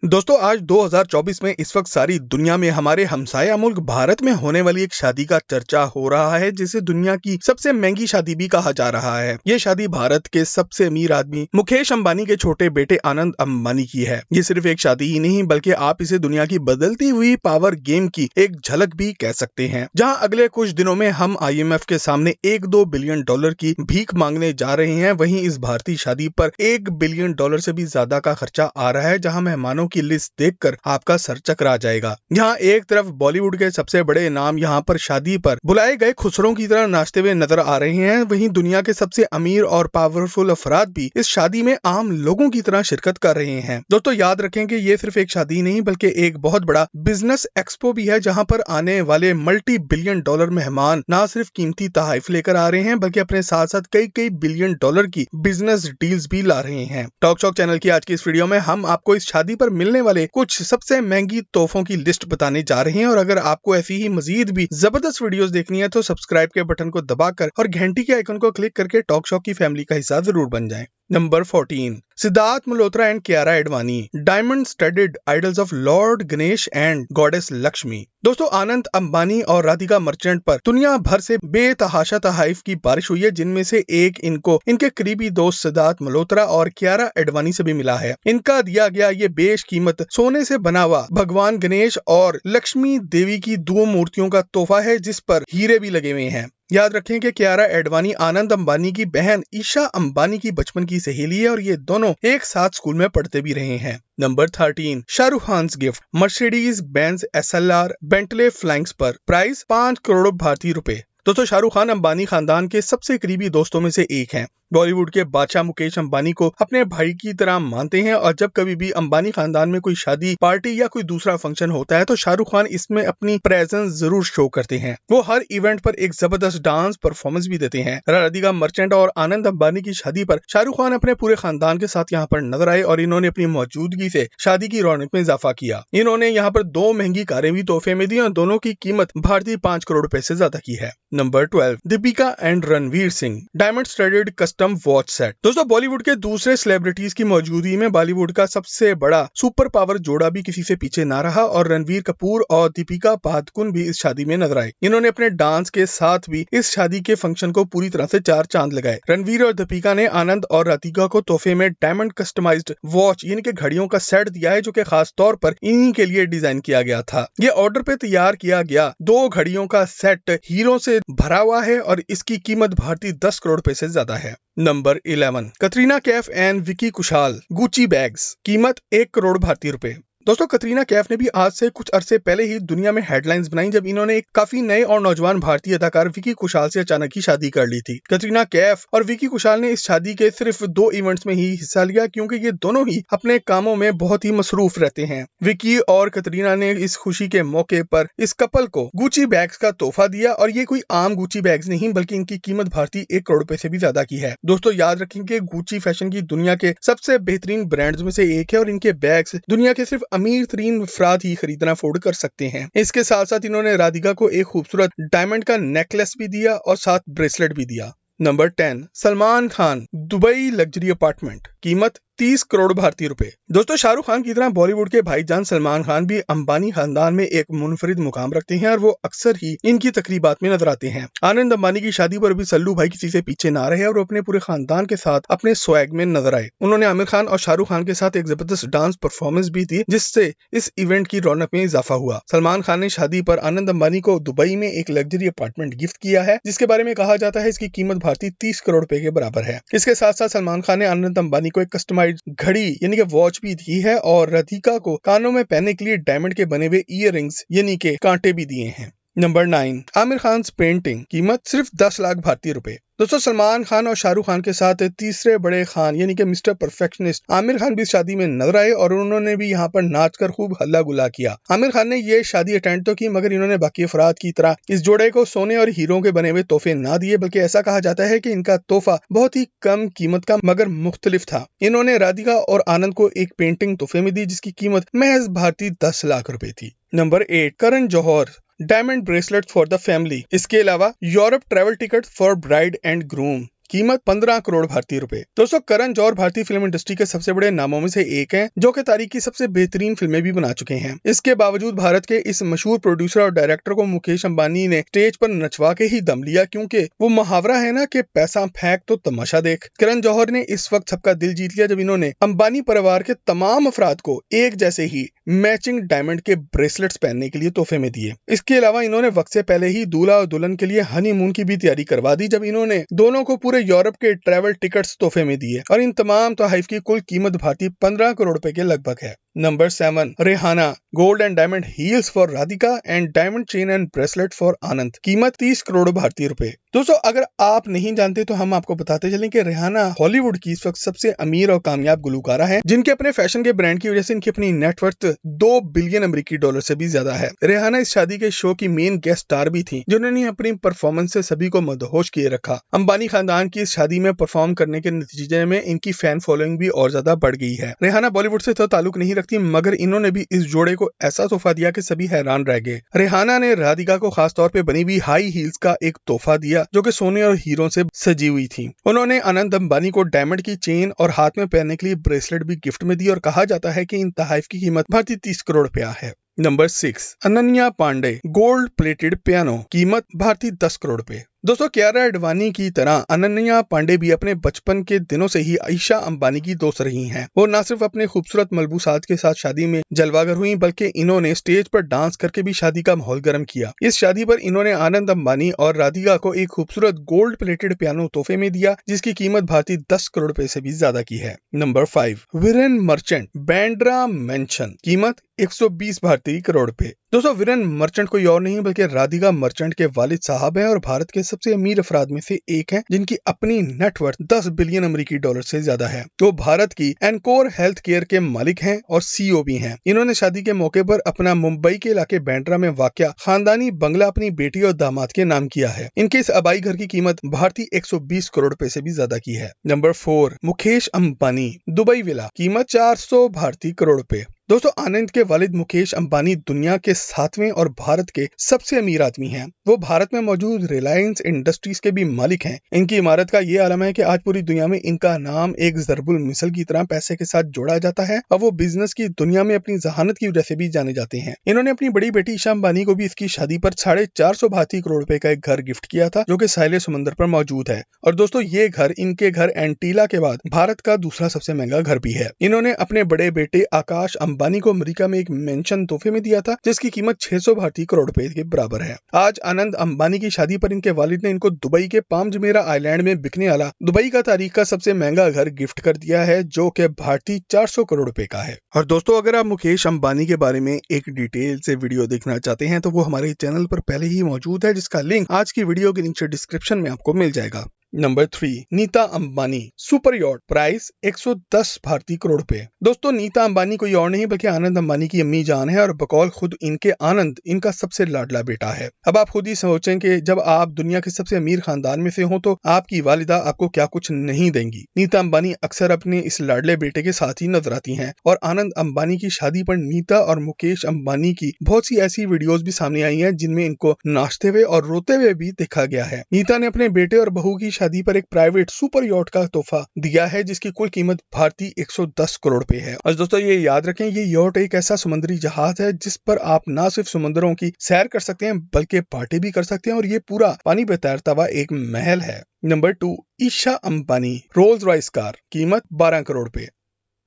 दोस्तों आज 2024 में इस वक्त सारी दुनिया में हमारे हमसाया मुल्क भारत में होने वाली एक शादी का चर्चा हो रहा है, जिसे दुनिया की सबसे महंगी शादी भी कहा जा रहा है। ये शादी भारत के सबसे अमीर आदमी मुकेश अंबानी के छोटे बेटे आनंद अंबानी की है। ये सिर्फ एक शादी ही नहीं बल्कि आप इसे दुनिया की बदलती हुई पावर गेम की एक झलक भी कह सकते हैं, जहां अगले कुछ दिनों में हम IMF के सामने 1-2 बिलियन डॉलर की भीख मांगने जा रहे हैं। वहीं इस भारतीय शादी पर $1 बिलियन से भी ज्यादा का खर्चा आ रहा है, जहां मेहमानों की लिस्ट देखकर आपका सर चकरा जाएगा। यहाँ एक तरफ बॉलीवुड के सबसे बड़े नाम यहाँ पर शादी पर बुलाए गए खुसरों की तरह नाचते हुए नजर आ रहे हैं, वहीं दुनिया के सबसे अमीर और पावरफुल अफराद भी इस शादी में आम लोगों की तरह शिरकत कर रहे हैं। दोस्तों याद रखें कि ये सिर्फ एक शादी नहीं बल्कि एक बहुत बड़ा बिजनेस एक्सपो भी है, जहाँ पर आने वाले मल्टी बिलियन डॉलर मेहमान न सिर्फ कीमती तोहफे लेकर आ रहे हैं बल्कि अपने साथ साथ कई बिलियन डॉलर की बिजनेस डील्स भी ला रहे हैं। टॉक शॉक चैनल की आज की इस वीडियो में हम आपको इस शादी पर मिलने वाले कुछ सबसे महंगी तोहफों की लिस्ट बताने जा रहे हैं, और अगर आपको ऐसी ही मजीद भी जबरदस्त वीडियोस देखनी है तो सब्सक्राइब के बटन को दबाकर और घंटी के आइकन को क्लिक करके टॉक शॉक की फैमिली का हिस्सा जरूर बन जाएं। Number 14, Siddharth Malhotra and Kiara Advani, diamond studded idols of lord Ganesh and goddess Lakshmi. दोस्तों आनंद अंबानी और राधिका मर्चेंट पर दुनिया भर से बेतहाशा तोहफे की बारिश हुई है, जिनमें से एक इनको इनके करीबी दोस्त सिद्धार्थ मल्होत्रा और कियारा एडवाणी से भी मिला है। इनका दिया गया ये बेशकीमत सोने से बना हुआ भगवान गणेश और लक्ष्मी देवी की 2 मूर्तियों का तोहफा है, जिस पर हीरे भी लगे हुए हैं। याद रखें कि कियारा एडवाणी आनंद अंबानी की बहन ईशा अंबानी की बचपन की सहेली है और ये दोनों एक साथ स्कूल में पढ़ते भी रहे हैं। Number 13, Shahrukh Khan gift, Mercedes Benz SLR Bentley flying पर, प्राइस 5 करोड़ भारतीय रुपए। दोस्तों शाहरुख खान अंबानी खानदान के सबसे करीबी दोस्तों में से एक हैं। बॉलीवुड के बादशाह मुकेश अंबानी को अपने भाई की तरह मानते हैं, और जब कभी भी अंबानी खानदान में कोई शादी पार्टी या कोई दूसरा फंक्शन होता है तो शाहरुख खान इसमें अपनी प्रेजेंस जरूर शो करते हैं। वो हर इवेंट पर एक जबरदस्त डांस परफॉर्मेंस भी देते हैं। राधिका मर्चेंट और आनंद अंबानी की शादी पर शाहरुख खान अपने पूरे खानदान के साथ यहाँ पर नजर आए और इन्होंने अपनी मौजूदगी से शादी की रौनक में इजाफा किया। इन्होंने यहाँ पर 2 महंगी कारें भी तोहफे में दी और दोनों की कीमत भारतीय 5 करोड़ रुपए से ज्यादा की है। Number 12, Deepika and Ranveer Singh, diamond studded custom watch set. दोस्तों बॉलीवुड के दूसरे सेलिब्रिटीज की मौजूदगी में बॉलीवुड का सबसे बड़ा सुपर पावर जोड़ा भी किसी से पीछे ना रहा, और रणवीर कपूर और दीपिका पादुकोण भी इस शादी में नजर आए। इन्होंने अपने डांस के साथ भी इस शादी के फंक्शन को पूरी तरह से 4 चांद लगाए। रणवीर और दीपिका ने आनंद और राधिका को तोहफे में डायमंड कस्टमाइज्ड वॉच यानी कि घड़ियों का सेट दिया है, जो कि खास तौर पर इन्हीं के लिए डिजाइन किया गया था। ये ऑर्डर पे तैयार किया गया 2 घड़ियों का सेट हीरो से भरा हुआ है और इसकी कीमत भारतीय 10 करोड़ रुपए से ज्यादा है। Number 11, Katrina Kaif and Vicky Kaushal Gucci bags, कीमत 1 करोड़ भारतीय रुपए। दोस्तों कटरीना कैफ ने भी आज से कुछ अरसे पहले ही दुनिया में हेडलाइंस बनाई, जब इन्होंने एक काफी नए और नौजवान भारतीय अदाकार विकी कौशल से अचानक ही शादी कर ली थी। कटरीना कैफ और विकी कौशल ने इस शादी के सिर्फ 2 इवेंट्स में ही हिस्सा लिया, क्योंकि ये दोनों ही अपने कामों में बहुत ही मसरूफ रहते हैं। विकी और कटरीना ने इस खुशी के मौके पर इस कपल को गुची बैग्स का तोहफा दिया, और ये कोई आम गुची बैग्स नहीं बल्कि इनकी कीमत भारतीय 1 करोड़ रुपए से भी ज्यादा की है। दोस्तों याद रखें कि गुची फैशन की दुनिया के सबसे बेहतरीन ब्रांड्स में से एक है, और इनके बैग्स दुनिया के सिर्फ अमीर तरीन अफराद ही खरीदना अफोर्ड कर सकते हैं। इसके साथ साथ इन्होंने राधिका को एक खूबसूरत डायमंड का नेकलेस भी दिया और साथ ब्रेसलेट भी दिया। Number 10, Salman Khan Dubai luxury apartment, कीमत 30 करोड़ भारतीय रुपए। दोस्तों शाहरुख खान की तरह बॉलीवुड के भाईजान सलमान खान भी अंबानी खानदान में एक मुनफरिद मुकाम रखते हैं, और वो अक्सर ही इनकी तकरीबात में नजर आते हैं। आनंद अंबानी की शादी पर भी सल्लू भाई किसी से पीछे ना रहे और अपने पूरे खानदान के साथ अपने स्वैग में नजर आए। उन्होंने आमिर खान और शाहरुख खान के साथ एक जबरदस्त डांस परफॉर्मेंस भी दी, जिससे इस इवेंट की रौनक में इजाफा हुआ। सलमान खान ने शादी पर आनंद अंबानी को दुबई में एक लग्जरी अपार्टमेंट गिफ्ट किया है, जिसके बारे में कहा जाता है इसकी कीमत भारतीय 30 करोड़ रुपए के बराबर है। इसके साथ साथ सलमान खान ने आनंद अंबानी को एक कस्टमाइज्ड घड़ी यानी कि वॉच भी दी है, और राधिका को कानों में पहनने के लिए डायमंड के बने हुए ईयररिंग्स यानी के कांटे भी दिए हैं। नंबर 9, आमिर खान पेंटिंग, कीमत सिर्फ 10 लाख भारतीय रुपए। दोस्तों सलमान खान और शाहरुख खान के साथ तीसरे बड़े खान यानी कि मिस्टर परफेक्शनिस्ट आमिर खान भी इस शादी में नजर आए, और उन्होंने भी यहाँ पर नाचकर खूब हल्ला गुल्ला किया। आमिर खान ने ये शादी अटेंड तो की, मगर इन्होंने बाकी अफराद की तरह इस जोड़े को सोने और हीरों के बने हुए तोहफे ना दिए, बल्कि ऐसा कहा जाता है कि इनका तोहफा बहुत ही कम कीमत का मगर मुख्तलिफ था। इन्होंने राधिका और आनंद को एक पेंटिंग तोहफे में दी, जिसकी कीमत महज भारतीय 10 लाख रुपए थी। Number 8, Karan Johar diamond bracelet for the family. इसके अलावा Europe travel ticket for bride and groom, कीमत 15 करोड़ भारतीय रुपए। दोस्तों करण जौहर भारतीय फिल्म इंडस्ट्री के सबसे बड़े नामों में से एक हैं, जो कि तारीख की सबसे बेहतरीन फिल्में भी बना चुके हैं। इसके बावजूद भारत के इस मशहूर प्रोड्यूसर और डायरेक्टर को मुकेश अंबानी ने स्टेज पर नचवा के ही दम लिया, क्योंकि वो मुहावरा है ना कि पैसा फेंक तो तमाशा देख। करण जौहर ने इस वक्त सबका दिल जीत लिया जब इन्होंने अंबानी परिवार के तमाम अफराद को एक जैसे ही मैचिंग डायमंड के ब्रेसलेट्स पहनने के लिए तोहफे में दिए। इसके अलावा इन्होंने वक्त से पहले ही दूल्हा और दुल्हन के लिए हनीमून की भी तैयारी करवा दी, जब इन्होंने दोनों को पूरे यूरोप के ट्रैवल टिकट्स तोहफे में दिए। और इन तमाम तोहफे की कुल कीमत भारतीय 15 करोड़ रुपए के लगभग है। Number 7, Rihanna gold and diamond heels for Radhika and diamond chain and bracelet for Anand, कीमत 30 करोड़ भारतीय रुपए। दोस्तों अगर आप नहीं जानते तो हम आपको बताते चलें कि रिहाना हॉलीवुड की इस वक्त सबसे अमीर और कामयाब गुलकारा है, जिनके अपने फैशन के ब्रांड की वजह से इनकी अपनी नेटवर्थ 2 बिलियन अमेरिकी डॉलर से भी ज्यादा है। रिहाना इस शादी के शो की मेन गेस्ट स्टार भी थी, जिन्होंने अपनी परफॉर्मेंस से सभी को मदहोश किए रखा। अंबानी खानदान की इस शादी में परफॉर्म करने के नतीजे में इनकी फैन फॉलोइंग भी और ज्यादा बढ़ गई है। रिहाना बॉलीवुड से तो ताल्लुक नहीं रखती, मगर इन्होंने भी इस जोड़े को ऐसा तोहफा दिया कि सभी हैरान रह गए। रिहाना ने राधिका को खास तौर पे बनी हुई हाई हील्स का एक तोहफा दिया, जो कि सोने और हीरों से सजी हुई थी। उन्होंने आनंद अंबानी को डायमंड की चेन और हाथ में पहनने के लिए ब्रेसलेट भी गिफ्ट में दी, और कहा जाता है कि इन तोहफे की कीमत भारतीय 30 करोड़ रुपया है। Number 6, Ananya Pandey gold plated piano, कीमत भारतीय 10 करोड़ रुपए। दोस्तों कियारा आडवाणी की तरह अनन्या पांडे भी अपने बचपन के दिनों से ही ईशा अंबानी की दोस्त रही हैं। वो न सिर्फ अपने खूबसूरत मलबूसात के साथ शादी में जलवागर हुई, बल्कि इन्होंने स्टेज पर डांस करके भी शादी का माहौल गर्म किया। इस शादी पर इन्होंने आनंद अंबानी और राधिका को एक खूबसूरत गोल्ड प्लेटेड पियानो तोहफे में दिया, जिसकी कीमत भारतीय 10 करोड़ रुपए से भी ज्यादा की है। Number 5, Viren merchant Bandra mention, कीमत 120 भारतीय करोड़ रुपए। दोस्तों वीरेन मर्चेंट कोई और नहीं बल्कि राधिका मर्चेंट के वालिद साहब हैं और भारत के सबसे अमीर अफराद में से एक हैं, जिनकी अपनी नेटवर्थ 10 बिलियन अमेरिकी डॉलर से ज्यादा है। वो भारत की एनकोर हेल्थ केयर के मालिक हैं और सीईओ भी हैं। इन्होंने शादी के मौके पर अपना मुंबई के इलाके बैंड्रा में वाक़या खानदानी बंगला अपनी बेटी और दामाद के नाम किया है। इनके इस आबाई घर की कीमत भारतीय 120 करोड़ रुपए से भी ज्यादा की है। Number 4, Mukesh Ambani Dubai villa, कीमत 400 भारतीय करोड़ रुपए। दोस्तों आनंद के वालिद मुकेश अंबानी दुनिया के 7वें और भारत के सबसे अमीर आदमी हैं। वो भारत में मौजूद रिलायंस इंडस्ट्रीज के भी मालिक हैं। इनकी इमारत का ये आलम है कि आज पूरी दुनिया में इनका नाम एक ज़रबुल मिसल की तरह पैसे के साथ जोड़ा जाता है, और वो बिजनेस की दुनिया में अपनी जहानत की वजह से भी जाने जाते हैं। इन्होंने अपनी बड़ी बेटी ईशा अंबानी को भी इसकी शादी पर 450 भारतीय करोड़ रुपए का एक घर गिफ्ट किया था, जो कि साहिल समंदर पर मौजूद है। और दोस्तों ये घर इनके घर एंटीला के बाद भारत का दूसरा सबसे महंगा घर भी है। इन्होंने अपने बड़े बेटे आकाश अंबानी को अमेरिका में एक मेंशन तोहफे में दिया था, जिसकी कीमत 600 भारतीय करोड़ रुपए के बराबर है। आज आनंद अंबानी की शादी पर इनके वालिद ने इनको दुबई के पाम जुमेरा आइलैंड में बिकने वाला दुबई का तारीख का सबसे महंगा घर गिफ्ट कर दिया है, जो कि भारतीय 400 करोड़ रुपए का है। और दोस्तों अगर आप मुकेश अंबानी के बारे में एक डिटेल से वीडियो देखना चाहते हैं तो वो हमारे चैनल पर पहले ही मौजूद है, जिसका लिंक आज की वीडियो के नीचे डिस्क्रिप्शन में आपको मिल जाएगा। Number 3, Nita Ambani super yacht, price 110 भारतीय करोड़ रुपए। दोस्तों नीता अंबानी कोई और नहीं बल्कि आनंद अंबानी की अम्मी जान है, और बकौल खुद इनके आनंद इनका सबसे लाडला बेटा है। अब आप खुद ही सोचें कि जब आप दुनिया के सबसे अमीर खानदान में से हो तो आपकी वालिदा आपको क्या कुछ नहीं देंगी। नीता अंबानी अक्सर अपने इस लाडले बेटे के साथ ही नजर आती हैं, और आनंद अंबानी की शादी पर नीता और मुकेश अंबानी की बहुत सी ऐसी वीडियोस भी सामने आई हैं, जिनमें इनको नाचते हुए और रोते हुए भी देखा गया है। नीता ने अपने बेटे और बहू की शादी पर एक प्राइवेट सुपर यॉट का तोहफा दिया है, जिसकी कुल कीमत भारतीय 110 करोड़ रुपए है। और दोस्तों ये याद रखें, ये यॉट एक ऐसा समुद्री जहाज है जिस पर आप न सिर्फ समुद्रों की सैर कर सकते हैं बल्कि पार्टी भी कर सकते हैं, और ये पूरा पानी पे तैरता हुआ एक महल है। Number 2, Isha Ambani Rolls Royce car, कीमत 12 करोड़ रुपए।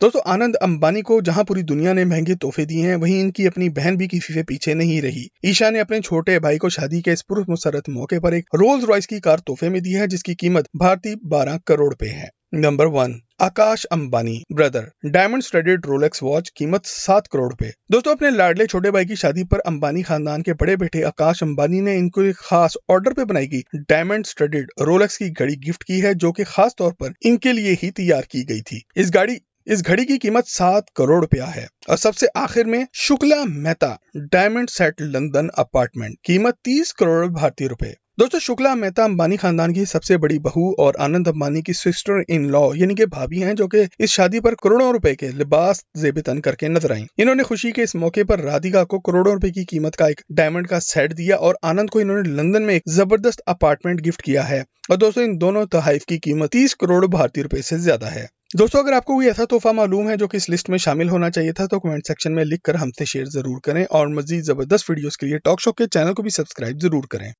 दोस्तों आनंद अंबानी को जहां पूरी दुनिया ने महंगे तोहफे दिए हैं, वहीं इनकी अपनी बहन भी किसी से पीछे नहीं रही। ईशा ने अपने छोटे भाई को शादी के इस पुरमसरत मौके पर एक रोल्स रॉयस की कार तोहफे में दी है, जिसकी कीमत भारतीय 12 करोड़ रुपए है। Number 1, Akash Ambani brother diamond studded Rolex watch, कीमत 7 करोड़ रुपए। दोस्तों अपने लाडले छोटे भाई की शादी पर अंबानी खानदान के बड़े बेटे आकाश अंबानी ने इनको एक खास ऑर्डर पे बनाई गई डायमंड स्टडेड रोलेक्स की घड़ी गिफ्ट की है, जो कि खास तौर पर इनके लिए ही तैयार की गई थी। इस घड़ी की कीमत 7 करोड़ रुपया है। और सबसे आखिर में Shukla Mehta diamond set London apartment, कीमत 30 करोड़ भारतीय रुपए। दोस्तों शुक्ला मेहता अंबानी खानदान की सबसे बड़ी बहू और आनंद अंबानी की सिस्टर इन लॉ यानी कि भाभी हैं, जो कि इस शादी पर करोड़ों रुपए के लिबास ज़ेब-ए-तन करके नजर आई। इन्होंने खुशी के इस मौके पर राधिका को करोड़ों रुपए की कीमत का एक डायमंड का सेट दिया और आनंद को इन्होंने लंदन में एक जबरदस्त अपार्टमेंट गिफ्ट किया है। और दोस्तों इन दोनों तोहफे की कीमत 30 करोड़ भारतीय रुपए से ज्यादा है। दोस्तों अगर आपको कोई ऐसा तोहफा मालूम है जो कि इस लिस्ट में शामिल होना चाहिए था तो कमेंट सेक्शन में लिखकर हमसे शेयर जरूर करें और मजीद जबरदस्त वीडियोस के लिए टॉक शो के चैनल को भी सब्सक्राइब जरूर करें।